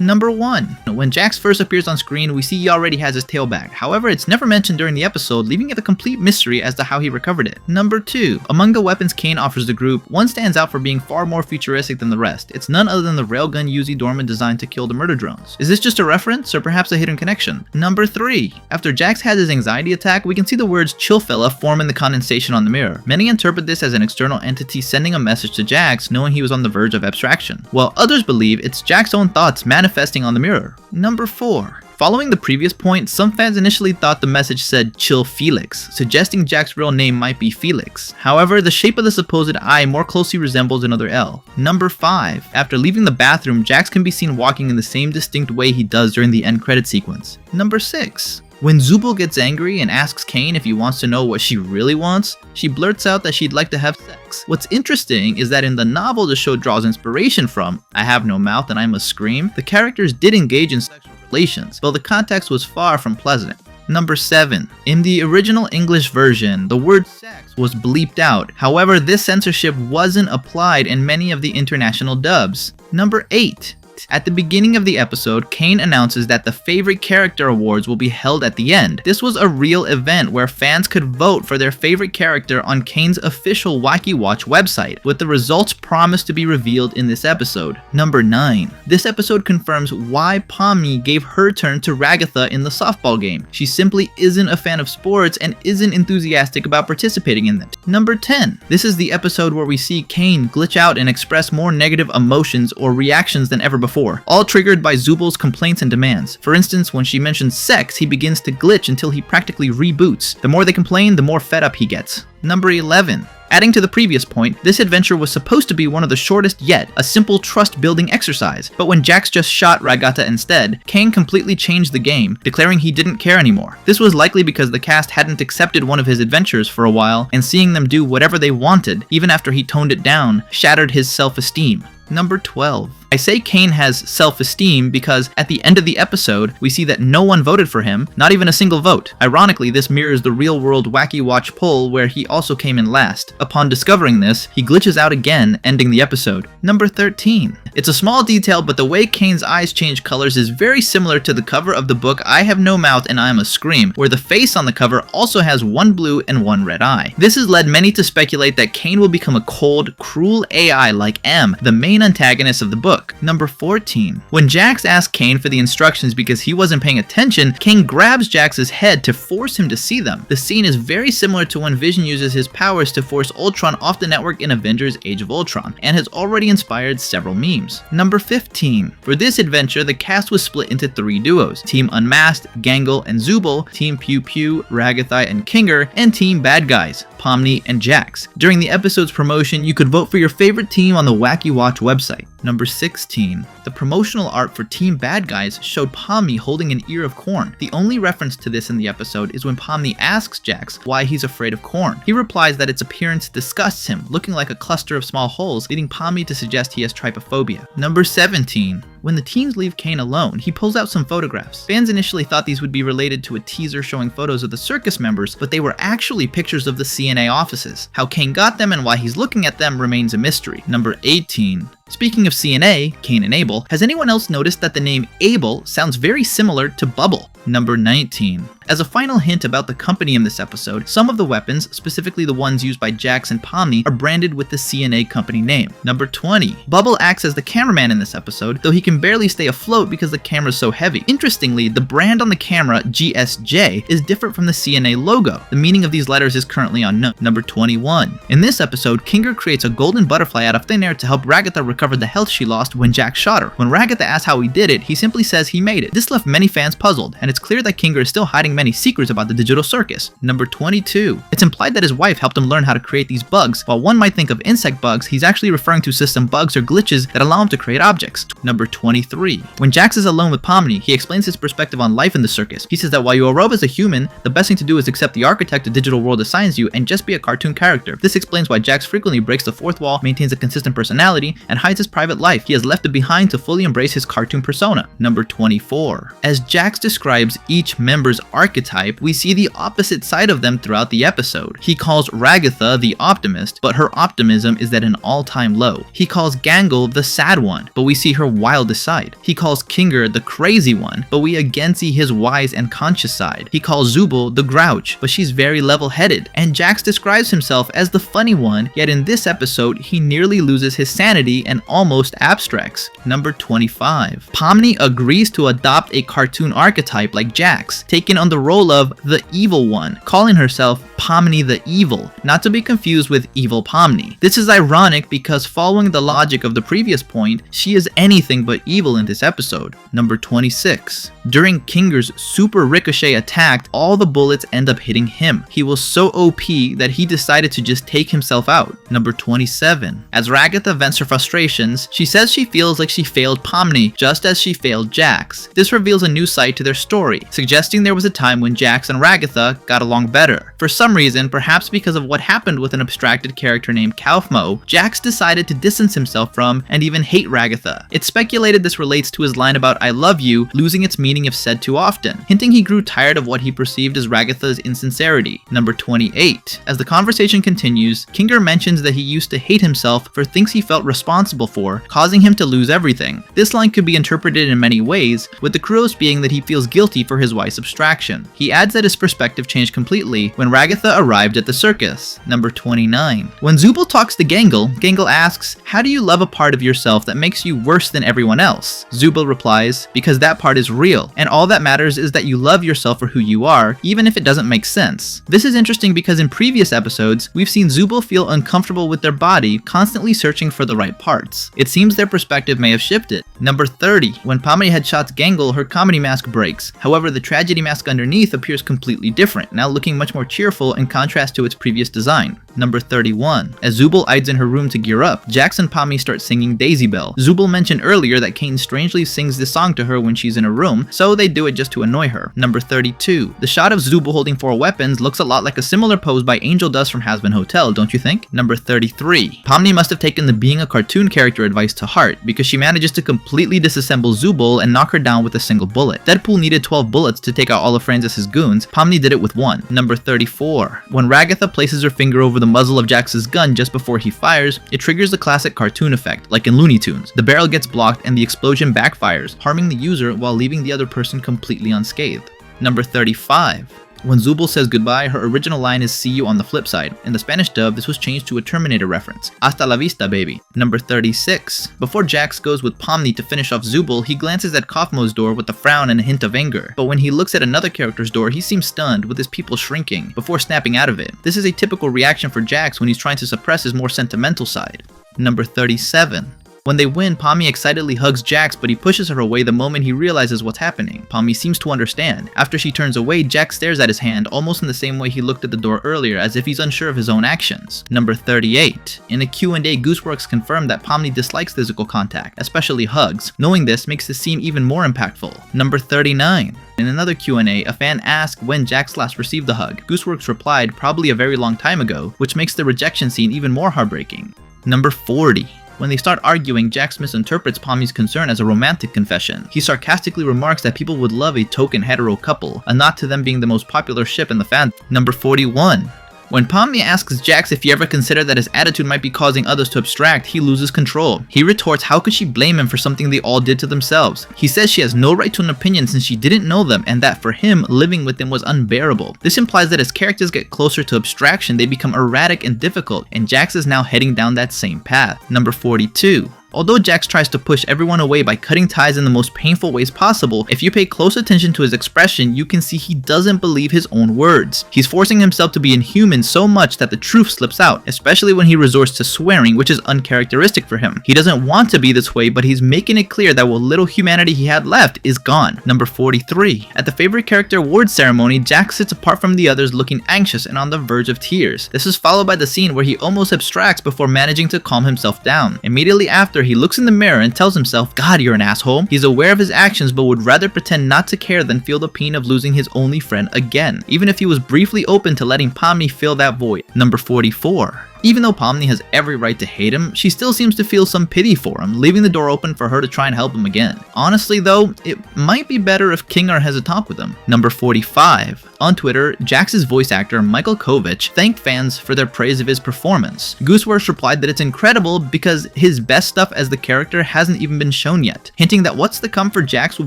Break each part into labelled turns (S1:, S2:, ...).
S1: Number 1. When Jax first appears on screen, we see he already has his tail back. However, it's never mentioned during the episode, leaving it a complete mystery as to how he recovered it. Number 2. Among the weapons Caine offers the group, one stands out for being far more futuristic than the rest. It's none other than the railgun Uzi Dorman designed to kill the murder drones. Is this just a reference, or perhaps a hidden connection? Number 3. After Jax has his anxiety attack, we can see the words "chill fella" form in the condensation on the mirror. Many interpret this as an external entity sending a message to Jax, knowing he was on the verge of abstraction, while others believe it's Jax's own thoughts manifesting on the mirror. Number 4. Following the previous point, some fans initially thought the message said "Chill Felix," suggesting Jax's real name might be Felix. However, the shape of the supposed eye more closely resembles another L. Number 5. After leaving the bathroom, Jax can be seen walking in the same distinct way he does during the end credit sequence. Number 6. When Zubul gets angry and asks Caine if he wants to know what she really wants, she blurts out that she'd like to have sex. What's interesting is that in the novel the show draws inspiration from "I Have No Mouth and I Must Scream," the characters did engage in sexual relations, though the context was far from pleasant. Number 7. In the original English version, the word sex was bleeped out. However, this censorship wasn't applied in many of the international dubs. Number 8. At the beginning of the episode, Caine announces that the favorite character awards will be held at the end. This was a real event where fans could vote for their favorite character on Caine's official Wacky Watch website, with the results promised to be revealed in this episode. Number 9. This episode confirms why Pomni gave her turn to Ragatha in the softball game. She simply isn't a fan of sports and isn't enthusiastic about participating in it. Number 10. This is the episode where we see Caine glitch out and express more negative emotions or reactions than ever before, all triggered by Zubul's complaints and demands. For instance, when she mentions sex, he begins to glitch until he practically reboots. The more they complain, the more fed up he gets. Number 11. Adding to the previous point, this adventure was supposed to be one of the shortest yet, a simple trust-building exercise. But when Jax just shot Ragatha instead, Caine completely changed the game, declaring he didn't care anymore. This was likely because the cast hadn't accepted one of his adventures for a while, and seeing them do whatever they wanted, even after he toned it down, shattered his self-esteem. Number 12. I say Caine has self-esteem because at the end of the episode, we see that no one voted for him, not even a single vote. Ironically, this mirrors the real-world Wacky Watch poll where he also came in last. Upon discovering this, he glitches out again, ending the episode. Number 13. It's a small detail, but the way Caine's eyes change colors is very similar to the cover of the book I Have No Mouth and I Must Scream, where the face on the cover also has one blue and one red eye. This has led many to speculate that Caine will become a cold, cruel AI like M, the main antagonist of the book. Number 14. When Jax asks Caine for the instructions because he wasn't paying attention, Caine grabs Jax's head to force him to see them. The scene is very similar to when Vision uses his powers to force Ultron off the network in Avengers Age of Ultron, and has already inspired several memes. Number 15. For this adventure, the cast was split into 3 duos: Team Unmasked, Gangle and Zubul, Team Pew Pew, Ragatha and Kinger, and Team Bad Guys, Pomni and Jax. During the episode's promotion, you could vote for your favorite team on the Wacky Watch website. Number 16. The promotional art for Team Bad Guys showed Pomni holding an ear of corn. The only reference to this in the episode is when Pomni asks Jax why he's afraid of corn. He replies that its appearance disgusts him, looking like a cluster of small holes, leading Pomni to suggest he has trypophobia. Number 17. When the teens leave Caine alone, he pulls out some photographs. Fans initially thought these would be related to a teaser showing photos of the circus members, but they were actually pictures of the CNA offices. How Caine got them and why he's looking at them remains a mystery. Number 18. Speaking of CNA, Caine and Abel, has anyone else noticed that the name Abel sounds very similar to Bubble? Number 19. As a final hint about the company in this episode, some of the weapons, specifically the ones used by Jax and Pomni, are branded with the CNA company name. Number 20. Bubble acts as the cameraman in this episode, though he can barely stay afloat because the camera's so heavy. Interestingly, the brand on the camera, GSJ, is different from the CNA logo. The meaning of these letters is currently unknown. Number 21. In this episode, Kinger creates a golden butterfly out of thin air to help Ragatha recover the health she lost when Jax shot her. When Ragatha asks how he did it, he simply says he made it. This left many fans puzzled, and it's clear that Kinger is still hiding many secrets about the digital circus. Number 22. It's implied that his wife helped him learn how to create these bugs. While one might think of insect bugs, he's actually referring to system bugs or glitches that allow him to create objects. Number 23. When Jax is alone with Pomni, he explains his perspective on life in the circus. He says that while you evolve as a human, the best thing to do is accept the architect the digital world assigns you and just be a cartoon character. This explains why Jax frequently breaks the fourth wall, maintains a consistent personality, and hides his private life. He has left it behind to fully embrace his cartoon persona. Number 24. As Jax describes each member's archetype, we see the opposite side of them throughout the episode. He calls Ragatha the optimist, but her optimism is at an all-time low. He calls Gangle the sad one, but we see her wildest side. He calls Kinger the crazy one, but we again see his wise and conscious side. He calls Zubul the grouch, but she's very level-headed. And Jax describes himself as the funny one, yet in this episode, he nearly loses his sanity and almost abstracts. Number 25. Pomni agrees to adopt a cartoon archetype like Jax, taking on the role of the evil one, calling herself Pomni the Evil, not to be confused with Evil Pomni. This is ironic because following the logic of the previous point, she is anything but evil in this episode. Number 26. During Kinger's super ricochet attack, all the bullets end up hitting him. He was so OP that he decided to just take himself out. Number 27. As Ragatha vents her frustrations, she says she feels like she failed Pomni just as she failed Jax. This reveals a new side to their story, suggesting there was a time when Jax and Ragatha got along better. For some reason, perhaps because of what happened with an abstracted character named Kaufmo, Jax decided to distance himself from and even hate Ragatha. It's speculated this relates to his line about "I love you" losing its meaning if said too often, hinting he grew tired of what he perceived as Ragatha's insincerity. Number 28. As the conversation continues, Kinger mentions that he used to hate himself for things he felt responsible for, causing him to lose everything. This line could be interpreted in many ways, with the cruelest being that he feels guilty for his wife's abstraction. He adds that his perspective changed completely when Ragatha arrived at the circus. Number 29. When Zubul talks to Gangle, Gangle asks, "How do you love a part of yourself that makes you worse than everyone else?" Zubul replies, "Because that part is real, and all that matters is that you love yourself for who you are, even if it doesn't make sense." This is interesting because in previous episodes, we've seen Zubul feel uncomfortable with their body, constantly searching for the right parts. It seems their perspective may have shifted. Number 30. When Pomni headshots Gangle, her comedy mask breaks. However, the tragedy mask underneath appears completely different, now looking much more cheerful in contrast to its previous design. Number 31. As Zubul hides in her room to gear up, Jax and Pomni start singing Daisy Bell. Zubul mentioned earlier that Caine strangely sings this song to her when she's in her room, so they do it just to annoy her. Number 32. The shot of Zubul holding 4 weapons looks a lot like a similar pose by Angel Dust from Hazbin Hotel, don't you think? Number 33. Pomni must have taken the being a cartoon character advice to heart, because she manages to completely disassemble Zubul and knock her down with a single bullet. Deadpool needed 12 bullets to take out all of Francis' goons. Pomni did it with 1. Number 34. When Ragatha places her finger over the muzzle of Jax's gun just before he fires, it triggers the classic cartoon effect, like in Looney Tunes. The barrel gets blocked and the explosion backfires, harming the user while leaving the other person completely unscathed. Number 35. When Zubul says goodbye, her original line is "see you on the flip side." In the Spanish dub, this was changed to a Terminator reference. Hasta la vista, baby. Number 36. Before Jax goes with Pomni to finish off Zubul, he glances at Kaufmo's door with a frown and a hint of anger. But when he looks at another character's door, he seems stunned, with his pupils shrinking, before snapping out of it. This is a typical reaction for Jax when he's trying to suppress his more sentimental side. Number 37. When they win, Pomni excitedly hugs Jax, but he pushes her away the moment he realizes what's happening. Pomni seems to understand. After she turns away, Jax stares at his hand, almost in the same way he looked at the door earlier, as if he's unsure of his own actions. Number 38. In a Q&A, Gooseworks confirmed that Pomni dislikes physical contact, especially hugs. Knowing this makes the scene even more impactful. Number 39. In another Q&A, a fan asked when Jax last received the hug. Gooseworks replied, probably a very long time ago, which makes the rejection scene even more heartbreaking. Number 40. When they start arguing, Jax misinterprets Pomni's concern as a romantic confession. He sarcastically remarks that people would love a token hetero couple, a nod to them being the most popular ship in the fandom. Number 41. When Pomni asks Jax if he ever considered that his attitude might be causing others to abstract, he loses control. He retorts how could she blame him for something they all did to themselves. He says she has no right to an opinion since she didn't know them, and that for him, living with them was unbearable. This implies that as characters get closer to abstraction, they become erratic and difficult, and Jax is now heading down that same path. Number 42. Although Jax tries to push everyone away by cutting ties in the most painful ways possible, if you pay close attention to his expression, you can see he doesn't believe his own words. He's forcing himself to be inhuman so much that the truth slips out, especially when he resorts to swearing, which is uncharacteristic for him. He doesn't want to be this way, but he's making it clear that what little humanity he had left is gone. Number 43. At the favorite character award ceremony, Jax sits apart from the others looking anxious and on the verge of tears. This is followed by the scene where he almost abstracts before managing to calm himself down. Immediately after, he looks in the mirror and tells himself, God, you're an asshole. He's aware of his actions but would rather pretend not to care than feel the pain of losing his only friend again, even if he was briefly open to letting Pomni fill that void. Number 44. Even though Pomni has every right to hate him, she still seems to feel some pity for him, leaving the door open for her to try and help him again. Honestly though, it might be better if Kinger has a talk with him. Number 45. On Twitter, Jax's voice actor Michael Kovich thanked fans for their praise of his performance. Gooseworks replied that it's incredible because his best stuff as the character hasn't even been shown yet, hinting that what's to come for Jax will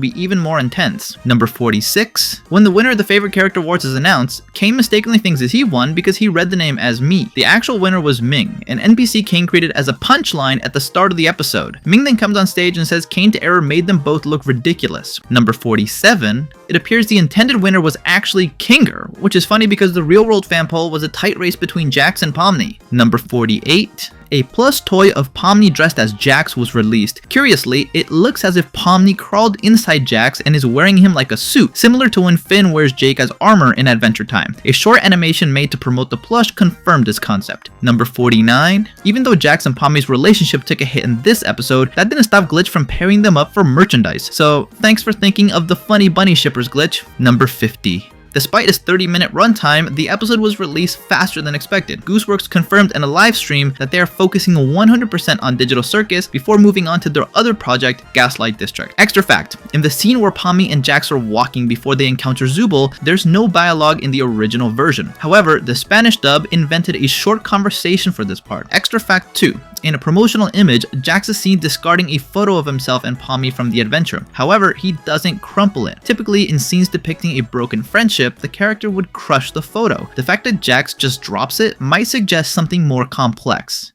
S1: be even more intense. Number 46. When the winner of the favorite character awards is announced, Caine mistakenly thinks that he won because he read the name as Me. The actual winner was Ming, an NPC Caine created as a punchline at the start of the episode. Ming then comes on stage and says Caine to Error made them both look ridiculous. Number 47. It appears the intended winner was actually Kinger, which is funny because the real world fan poll was a tight race between Jax and Pomni. Number 48. A plush toy of Pomni dressed as Jax was released. Curiously, it looks as if Pomni crawled inside Jax and is wearing him like a suit, similar to when Finn wears Jake as armor in Adventure Time. A short animation made to promote the plush confirmed this concept. Number 49. Even though Jax and Pomni's relationship took a hit in this episode, that didn't stop Glitch from pairing them up for merchandise. So thanks for thinking of the funny bunny shippers, Glitch. Number 50. Despite its 30-minute runtime, the episode was released faster than expected. Gooseworks confirmed in a live stream that they are focusing 100% on Digital Circus before moving on to their other project, Gaslight District. Extra fact, in the scene where Pomni and Jax are walking before they encounter Zubul, there's no dialogue in the original version. However, the Spanish dub invented a short conversation for this part. Extra fact 2. In a promotional image, Jax is seen discarding a photo of himself and Pomni from the adventure. However, he doesn't crumple it. Typically, in scenes depicting a broken friendship, the character would crush the photo. The fact that Jax just drops it might suggest something more complex.